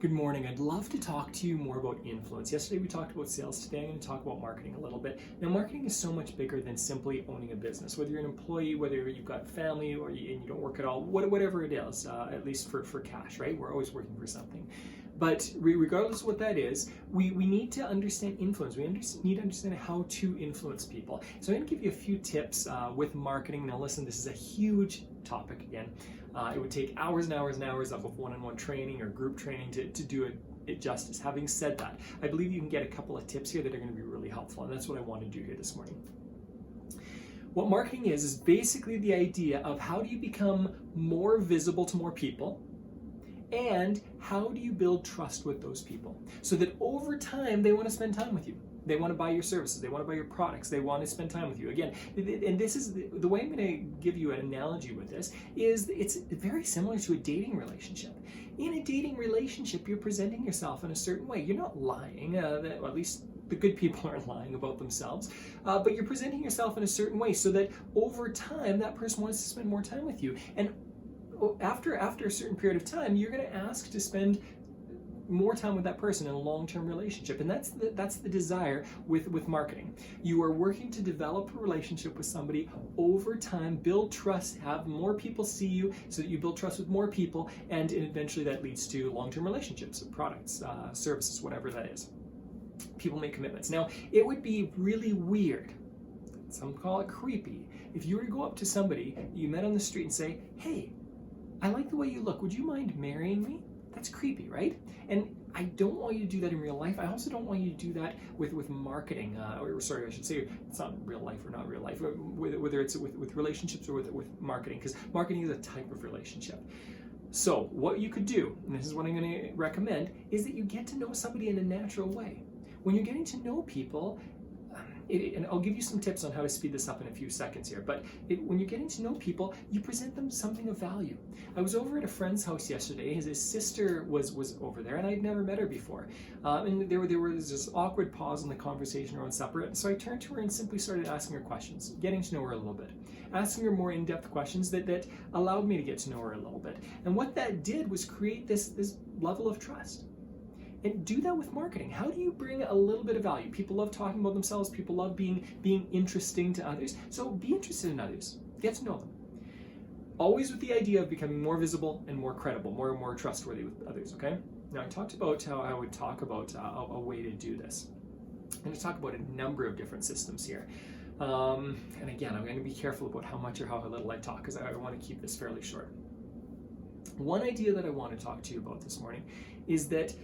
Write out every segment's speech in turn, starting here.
Good morning. I'd love to talk to you more about influence. Yesterday we talked about sales. Today I'm going to talk about marketing a little bit. Now, marketing is so much bigger than simply owning a business. Whether you're an employee, whether you've got family, and you don't work at all, whatever it is, at least for cash, right? We're always working for something. But regardless of what that is, we need to understand influence. We need to understand how to influence people. So I'm going to give you a few tips with marketing. Now listen, this is a huge topic again. It would take hours and hours and hours of one-on-one training or group training to do it justice. Having said that, I believe you can get a couple of tips here that are going to be really helpful, and that's what I want to do here this morning. What marketing is basically the idea of how do you become more visible to more people, and how do you build trust with those people so that over time they want to spend time with you. They want to buy your services, they want to buy your products, they want to spend time with you. Again, and this is the way I'm going to give you an analogy with this is it's very similar to a dating relationship. In a dating relationship, you're presenting yourself in a certain way. You're not lying, or at least the good people aren't lying about themselves, but you're presenting yourself in a certain way so that over time that person wants to spend more time with you. And after a certain period of time, you're going to ask to spend more time with that person in a long-term relationship, and that's the desire with marketing. You are working to develop a relationship with somebody over time, build trust, have more people see you, so that you build trust with more people, and eventually that leads to long-term relationships, products, services, whatever that is. People make commitments. Now, it would be really weird, some call it creepy, if you were to go up to somebody you met on the street and say, "Hey, I like the way you look. Would you mind marrying me?" That's creepy, right? And I don't want you to do that in real life. I also don't want you to do that with marketing. Or sorry, I should say it's not real life or not real life, whether it's with relationships or with marketing, because marketing is a type of relationship. So what you could do, and this is what I'm going to recommend, is that you get to know somebody in a natural way. When you're getting to know people, and I'll give you some tips on how to speed this up in a few seconds here, but when you're getting to know people, you present them something of value. I was over at a friend's house yesterday. His sister was over there, and I'd never met her before. And there was this awkward pause in the conversation around supper, so I turned to her and simply started asking her questions, getting to know her a little bit, asking her more in-depth questions that allowed me to get to know her a little bit. And what that did was create this level of trust. And do that with marketing. How do you bring a little bit of value? People love talking about themselves. People love being interesting to others. So be interested in others. Get to know them. Always with the idea of becoming more visible and more credible, more and more trustworthy with others, okay? Now, I talked about how I would talk about a way to do this. I'm going to talk about a number of different systems here. And again, I'm going to be careful about how much or how little I talk, because I want to keep this fairly short. One idea that I want to talk to you about this morning is that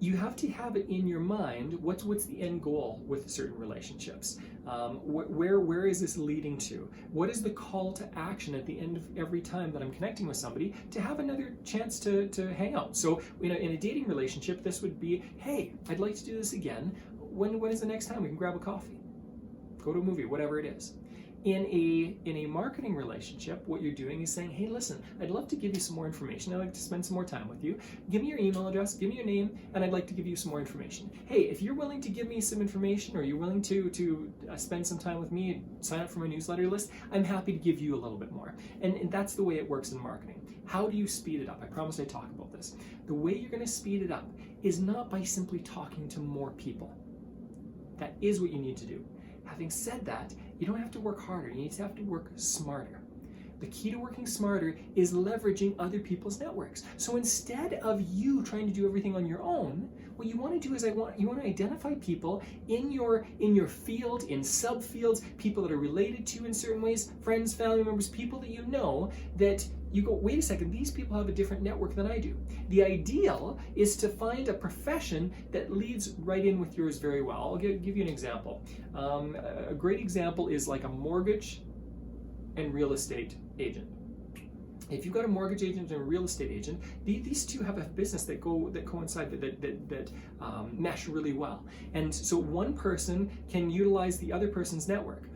you have to have it in your mind, what's the end goal with certain relationships? Where is this leading to? What is the call to action at the end of every time that I'm connecting with somebody to have another chance to hang out? So in a dating relationship, this would be, hey, I'd like to do this again. When is the next time we can grab a coffee? Go to a movie, whatever it is. In a marketing relationship, what you're doing is saying, hey, listen, I'd love to give you some more information. I'd like to spend some more time with you. Give me your email address, give me your name, and I'd like to give you some more information. Hey, if you're willing to give me some information, or you're willing to spend some time with me and sign up for my newsletter list, I'm happy to give you a little bit more. And that's the way it works in marketing. How do you speed it up? I promise I talk about this. The way you're going to speed it up is not by simply talking to more people. That is what you need to do. Having said that, you don't have to work harder. You need to have to work smarter. The key to working smarter is leveraging other people's networks. So instead of you trying to do everything on your own, what you want to do is you want to identify people in your field, in subfields, people that are related to you in certain ways, friends, family members, people that you know that you go, wait a second, these people have a different network than I do. The ideal is to find a profession that leads right in with yours very well. I'll give you an example. A great example is like a mortgage and real estate agent. If you've got a mortgage agent and a real estate agent, these two have a business that coincide, that mesh really well. And so one person can utilize the other person's network.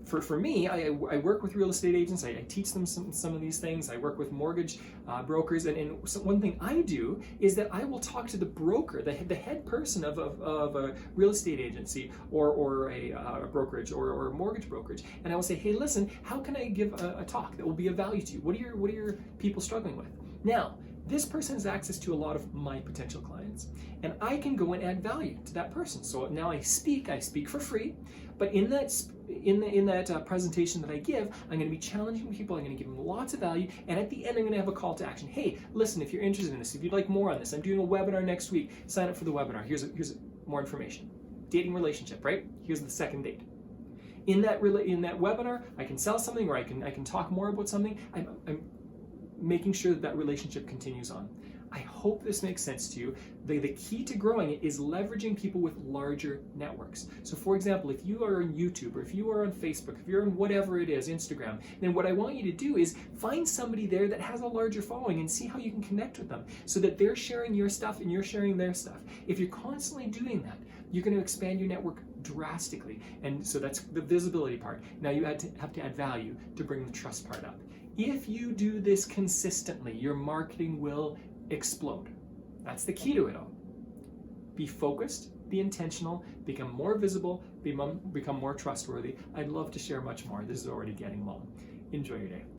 For me, I work with real estate agents. I teach them some of these things. I work with mortgage brokers, and one thing I do is that I will talk to the broker, the head person of a real estate agency or a brokerage or a mortgage brokerage, and I will say, hey, listen, how can I give a talk that will be of value to you? What are your people struggling with? Now, this person has access to a lot of my potential clients, and I can go and add value to that person. So now I speak for free, but in that presentation that I give, I'm going to be challenging people. I'm going to give them lots of value, and at the end, I'm going to have a call to action. Hey, listen, if you're interested in this, if you'd like more on this, I'm doing a webinar next week. Sign up for the webinar. Here's more information. Dating relationship, right? Here's the second date. In that webinar, I can sell something, or I can talk more about something. I'm making sure that relationship continues on. I hope this makes sense to you. The key to growing it is leveraging people with larger networks. So for example, if you are on YouTube, or if you are on Facebook, if you're on whatever it is, Instagram, then what I want you to do is find somebody there that has a larger following and see how you can connect with them so that they're sharing your stuff and you're sharing their stuff. If you're constantly doing that, you're going to expand your network drastically. And so that's the visibility part. Now you have to add value to bring the trust part up. If you do this consistently, your marketing will explode. That's the key to it all. Be focused, be intentional, become more visible, become more trustworthy. I'd love to share much more. This is already getting long. Enjoy your day.